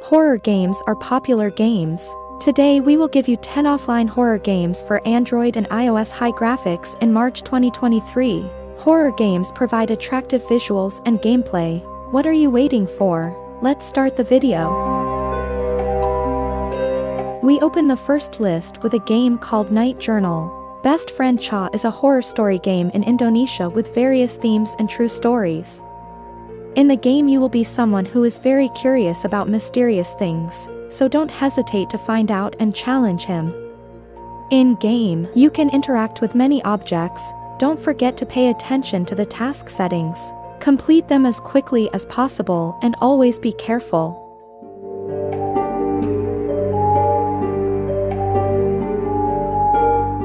Horror games are popular games. Today we will give you 10 offline horror games for Android and iOS high graphics in March 2023. Horror games provide attractive visuals and gameplay. What are you waiting for? Let's start the video. We open the first list with a game called Night Journal. Best Friend Cha is a horror story game in Indonesia with various themes and true stories. In the game you will be someone who is very curious about mysterious things, so don't hesitate to find out and challenge him. In-game, you can interact with many objects. Don't forget to pay attention to the task settings. Complete them as quickly as possible and always be careful.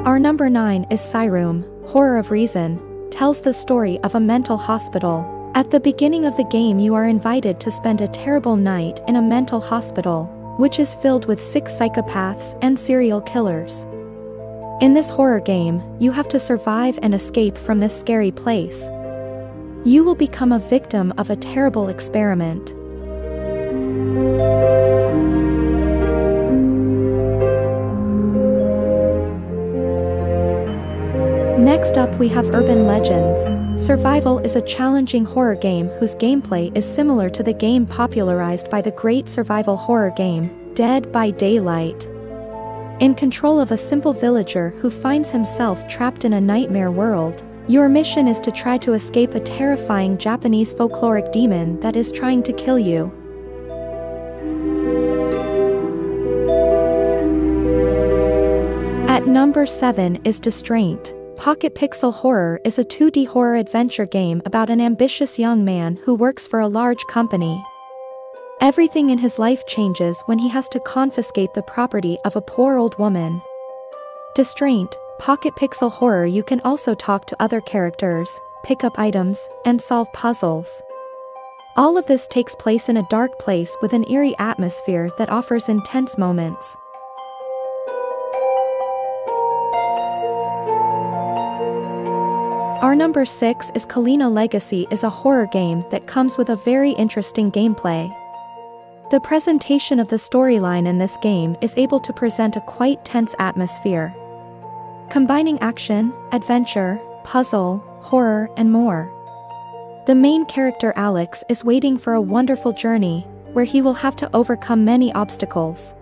Our number 9 is Psyroom, Horror of Reason, tells the story of a mental hospital. At the beginning of the game you are invited to spend a terrible night in a mental hospital, which is filled with sick psychopaths and serial killers. In this horror game, you have to survive and escape from this scary place. You will become a victim of a terrible experiment. Next up we have Urban Legends. Survival is a challenging horror game whose gameplay is similar to the game popularized by the great survival horror game, Dead by Daylight. In control of a simple villager who finds himself trapped in a nightmare world, your mission is to try to escape a terrifying Japanese folkloric demon that is trying to kill you. At number 7 is Destraint. Pocket Pixel Horror is a 2D horror adventure game about an ambitious young man who works for a large company. Everything in his life changes when he has to confiscate the property of a poor old woman. Destraint, Pocket Pixel Horror. You can also talk to other characters, pick up items, and solve puzzles. All of this takes place in a dark place with an eerie atmosphere that offers intense moments. Our number 6 is COLINA Legacy is a horror game that comes with a very interesting gameplay. The presentation of the storyline in this game is able to present a quite tense atmosphere, combining action, adventure, puzzle, horror, and more. The main character Alex is waiting for a wonderful journey, where he will have to overcome many obstacles.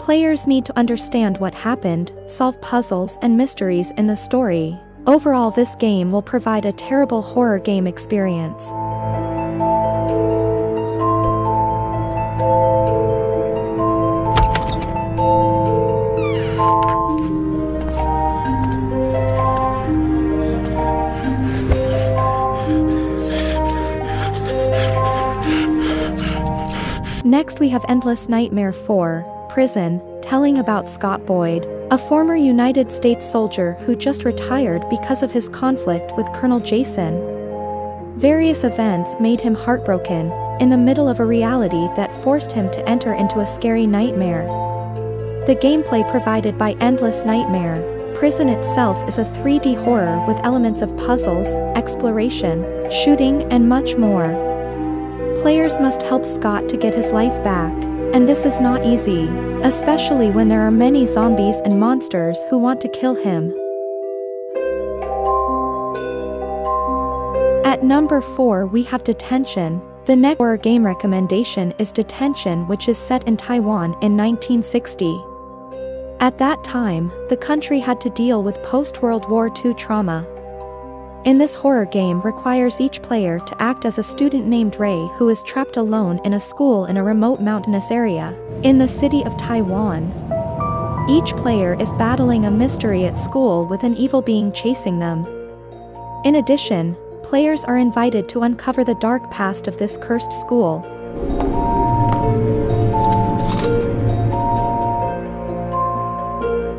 Players need to understand what happened, solve puzzles and mysteries in the story. Overall, this game will provide a terrible horror game experience. Next we have Endless Nightmare 4, Prison, telling about Scott Boyd, a former United States soldier who just retired because of his conflict with Colonel Jason. Various events made him heartbroken, in the middle of a reality that forced him to enter into a scary nightmare. The gameplay provided by Endless Nightmare, Prison itself is a 3D horror with elements of puzzles, exploration, shooting, and much more. Players must help Scott to get his life back, and this is not easy, especially when there are many zombies and monsters who want to kill him. At number 4 we have Detention. The next horror game recommendation is Detention, which is set in Taiwan in 1960. At that time, the country had to deal with post-World War II trauma. In this horror game requires each player to act as a student named Ray who is trapped alone in a school in a remote mountainous area, in the city of Taiwan. Each player is battling a mystery at school with an evil being chasing them. In addition, players are invited to uncover the dark past of this cursed school.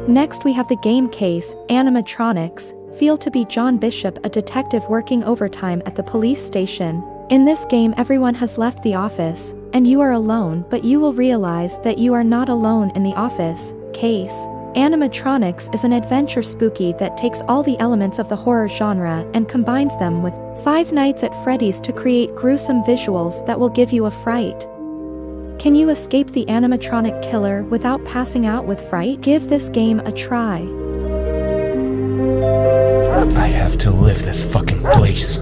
Next we have the game case, Animatronics. Feel to be John Bishop, a detective working overtime at the police station. In this game everyone has left the office, and you are alone, but you will realize that you are not alone in the office. Case. Animatronics is an adventure spooky that takes all the elements of the horror genre and combines them with Five Nights at Freddy's to create gruesome visuals that will give you a fright. Can you escape the animatronic killer without passing out with fright? Give this game a try. I have to leave this fucking place.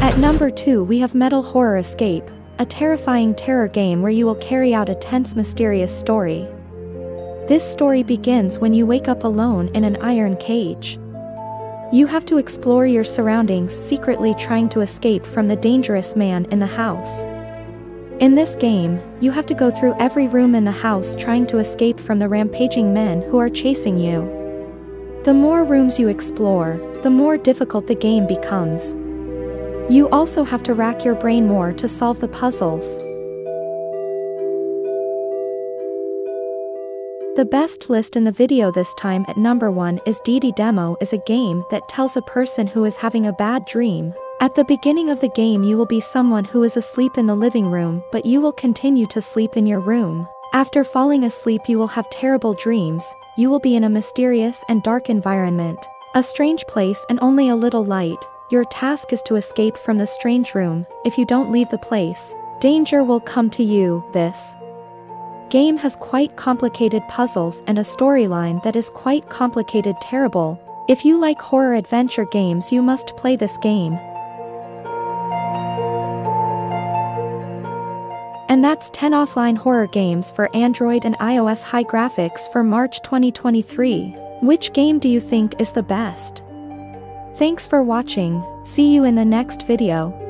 At number 2 we have Metal Horror Escape, a terrifying terror game where you will carry out a tense mysterious story. This story begins when you wake up alone in an iron cage. You have to explore your surroundings secretly trying to escape from the dangerous man in the house. In this game, you have to go through every room in the house trying to escape from the rampaging men who are chasing you. The more rooms you explore, the more difficult the game becomes. You also have to rack your brain more to solve the puzzles. The best list in the video this time at number 1 is Didi Demo is a game that tells a person who is having a bad dream. At the beginning of the game you will be someone who is asleep in the living room, but you will continue to sleep in your room. After falling asleep you will have terrible dreams, you will be in a mysterious and dark environment. A strange place and only a little light. Your task is to escape from the strange room. If you don't leave the place, danger will come to you. This game has quite complicated puzzles and a storyline that is quite complicated terrible. If you like horror adventure games you must play this game. And that's 10 offline horror games for Android and iOS high graphics for March 2023. Which game do you think is the best? Thanks for watching, see you in the next video.